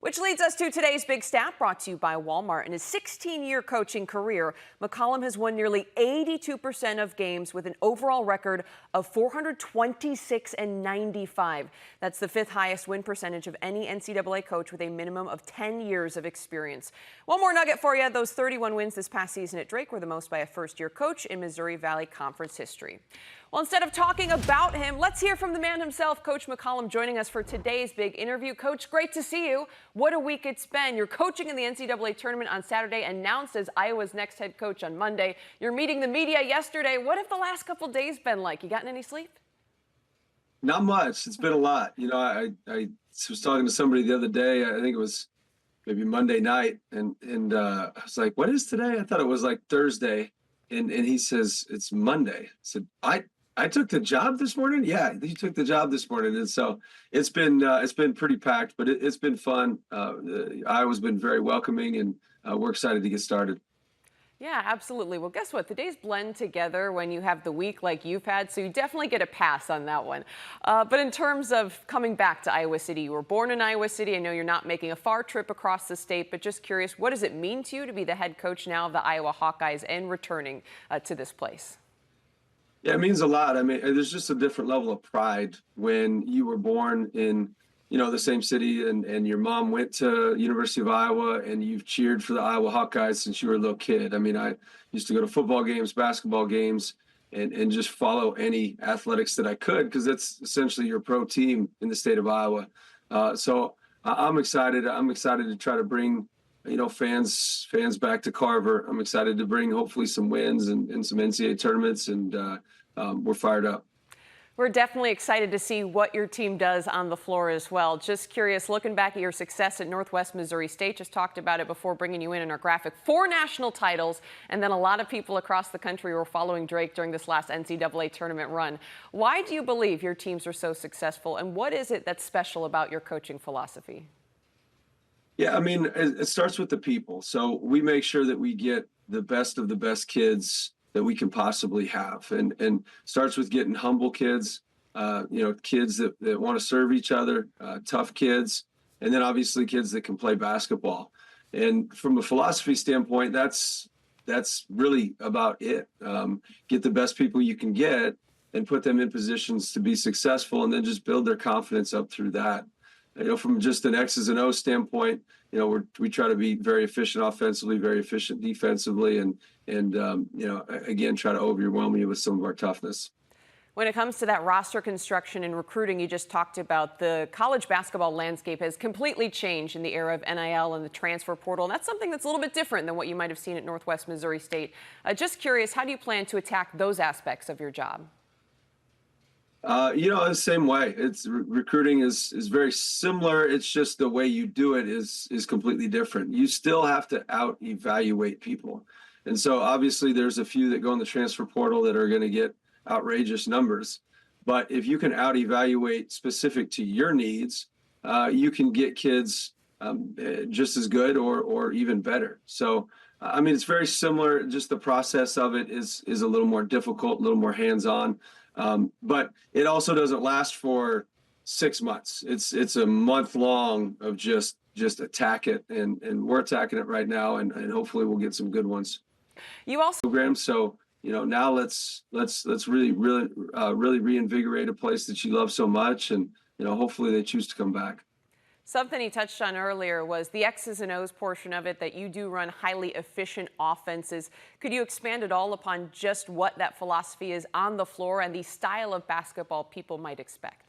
Which leads us to today's big stat brought to you by Walmart. In his 16-year coaching career, McCollum has won nearly 82% of games with an overall record of 426-95. That's the fifth highest win percentage of any NCAA coach with a minimum of 10 years of experience. One more nugget for you. Those 31 wins this past season at Drake were the most by a first-year coach in Missouri Valley Conference history. Well, instead of talking about him, let's hear from the man himself, Coach McCollum, joining us for today's big interview. Coach, great to see you. What a week it's been. You're coaching in the NCAA tournament on Saturday, announced as Iowa's next head coach on Monday. You're meeting the media yesterday. What have the last couple days been like? You gotten any sleep? Not much. It's been a lot. I was talking to somebody the other day. I think it was maybe Monday night, and I was like, "What is today?" I thought it was like Thursday, and he says it's Monday. I said, I took the job this morning. Yeah, you took the job this morning, and so it's been pretty packed, but it's been fun. Iowa's been very welcoming, and we're excited to get started. Yeah, absolutely. Well, guess what? The days blend together when you have the week like you've had, so you definitely get a pass on that one. But in terms of coming back to Iowa City, you were born in Iowa City. I know you're not making a far trip across the state, but just curious, what does it mean to you to be the head coach now of the Iowa Hawkeyes and returning to this place? Yeah, it means a lot. I mean, there's just a different level of pride when you were born in, the same city, and your mom went to University of Iowa, and you've cheered for the Iowa Hawkeyes since you were a little kid. I mean, I used to go to football games, basketball games, and just follow any athletics that I could, because that's essentially your pro team in the state of Iowa. So I'm excited. I'm excited to try to bring, fans back to Carver. I'm excited to bring hopefully some wins and some NCAA tournaments, and we're fired up. We're definitely excited to see what your team does on the floor as well. Just curious, looking back at your success at Northwest Missouri State, just talked about it before bringing you in our graphic. 4 national titles, and then a lot of people across the country were following Drake during this last NCAA tournament run. Why do you believe your teams are so successful, and what is it that's special about your coaching philosophy? Yeah, I mean, it starts with the people. So we make sure that we get the best of the best kids that we can possibly have, and starts with getting humble kids, kids that want to serve each other, tough kids, and then obviously kids that can play basketball. And from a philosophy standpoint, that's really about it. Get the best people you can get and put them in positions to be successful, and then just build their confidence up through that. From just an X's and O's standpoint, we try to be very efficient offensively, very efficient defensively, and again, try to overwhelm you with some of our toughness. When it comes to that roster construction and recruiting you just talked about, the college basketball landscape has completely changed in the era of NIL and the transfer portal. And that's something that's a little bit different than what you might have seen at Northwest Missouri State. Just curious, how do you plan to attack those aspects of your job? The same way. It's recruiting is very similar. It's just the way you do it is completely different. You still have to out evaluate people. And so obviously there's a few that go in the transfer portal that are going to get outrageous numbers. But if you can out evaluate specific to your needs, you can get kids just as good or even better. So, I mean, it's very similar. Just the process of it is a little more difficult, a little more hands-on. But it also doesn't last for 6 months. It's a month long of just attack it, and we're attacking it right now, and hopefully we'll get some good ones. You also programs. So now let's really reinvigorate a place that you love so much, and hopefully they choose to come back. Something he touched on earlier was the X's and O's portion of it, that you do run highly efficient offenses. Could you expand at all upon just what that philosophy is on the floor and the style of basketball people might expect?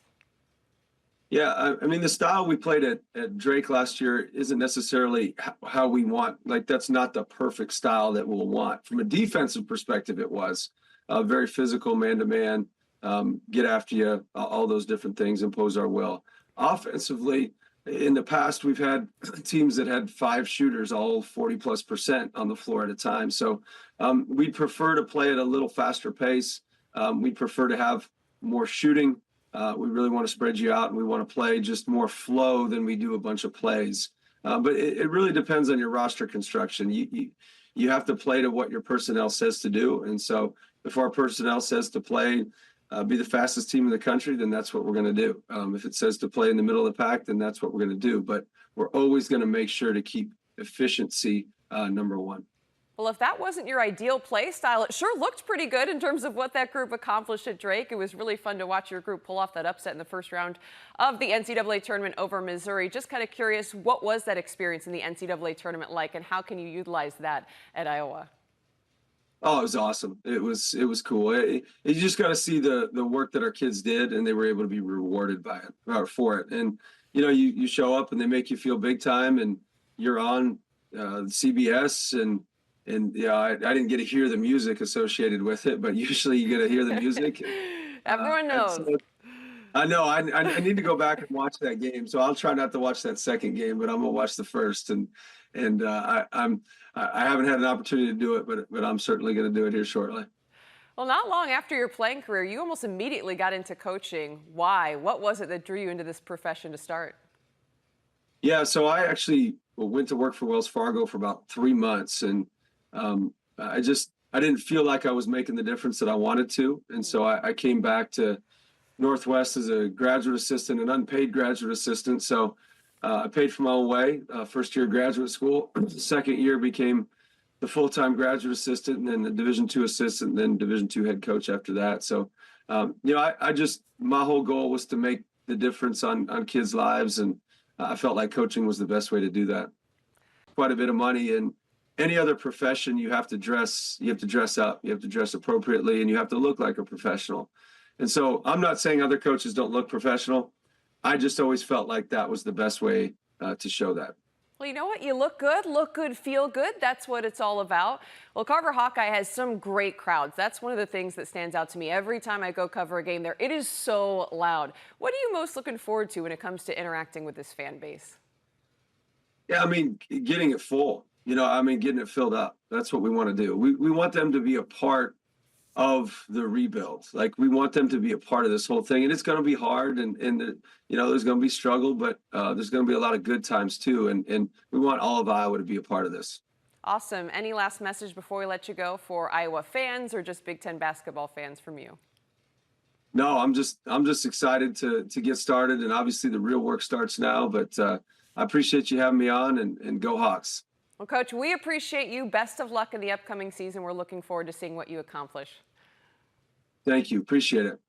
Yeah, I mean, the style we played at Drake last year isn't necessarily how we want. Like, that's not the perfect style that we'll want. From a defensive perspective, it was very physical, man-to-man, get after you, all those different things, impose our will. Offensively, in the past, we've had teams that had 5 shooters, all 40+% on the floor at a time. So we prefer to play at a little faster pace. We prefer to have more shooting. We really want to spread you out, and we want to play just more flow than we do a bunch of plays. But it really depends on your roster construction. You have to play to what your personnel says to do. And so if our personnel says to play be the fastest team in the country, then that's what we're going to do. If it says to play in the middle of the pack, then that's what we're going to do. But we're always going to make sure to keep efficiency number one. Well, if that wasn't your ideal play style, it sure looked pretty good in terms of what that group accomplished at Drake. It was really fun to watch your group pull off that upset in the first round of the NCAA tournament over Missouri. Just kind of curious, what was that experience in the NCAA tournament like, and how can you utilize that at Iowa? Oh, it was awesome. It was cool. You just got to see the work that our kids did, and they were able to be rewarded by it or for it. And you show up, and they make you feel big time, and you're on CBS, and yeah, I didn't get to hear the music associated with it, but usually you get to hear the music. Everyone knows. So, I know. I need to go back and watch that game, so I'll try not to watch that second game, but I'm gonna watch the first. I haven't had an opportunity to do it, but I'm certainly going to do it here shortly. Well, not long after your playing career, you almost immediately got into coaching. Why? What was it that drew you into this profession to start? Yeah, so I actually went to work for Wells Fargo for about 3 months, and I didn't feel like I was making the difference that I wanted to, and so I came back to Northwest as a graduate assistant, an unpaid graduate assistant. So I paid for my own way. First year of graduate school, second year became the full-time graduate assistant, and then the Division II assistant, and then Division II head coach after that. So, my whole goal was to make the difference on kids' lives, and I felt like coaching was the best way to do that. Quite a bit of money, and any other profession, you have to dress up, you have to dress appropriately, and you have to look like a professional. And so I'm not saying other coaches don't look professional. I just always felt like that was the best way to show that. Well, you know what? You look good, feel good. That's what it's all about. Well, Carver Hawkeye has some great crowds. That's one of the things that stands out to me every time I go cover a game there. It is so loud. What are you most looking forward to when it comes to interacting with this fan base? Yeah, I mean, getting it full, getting it filled up. That's what we want to do. We want them to be a part of the rebuild. Like, we want them to be a part of this whole thing, and it's going to be hard, and there's going to be struggle, but there's going to be a lot of good times too, and we want all of Iowa to be a part of this. Awesome. Any last message before we let you go for Iowa fans or just Big Ten basketball fans from you? No, I'm just excited to get started, and obviously the real work starts now, but I appreciate you having me on, and go Hawks. Well, Coach, we appreciate you. Best of luck in the upcoming season. We're looking forward to seeing what you accomplish. Thank you. Appreciate it.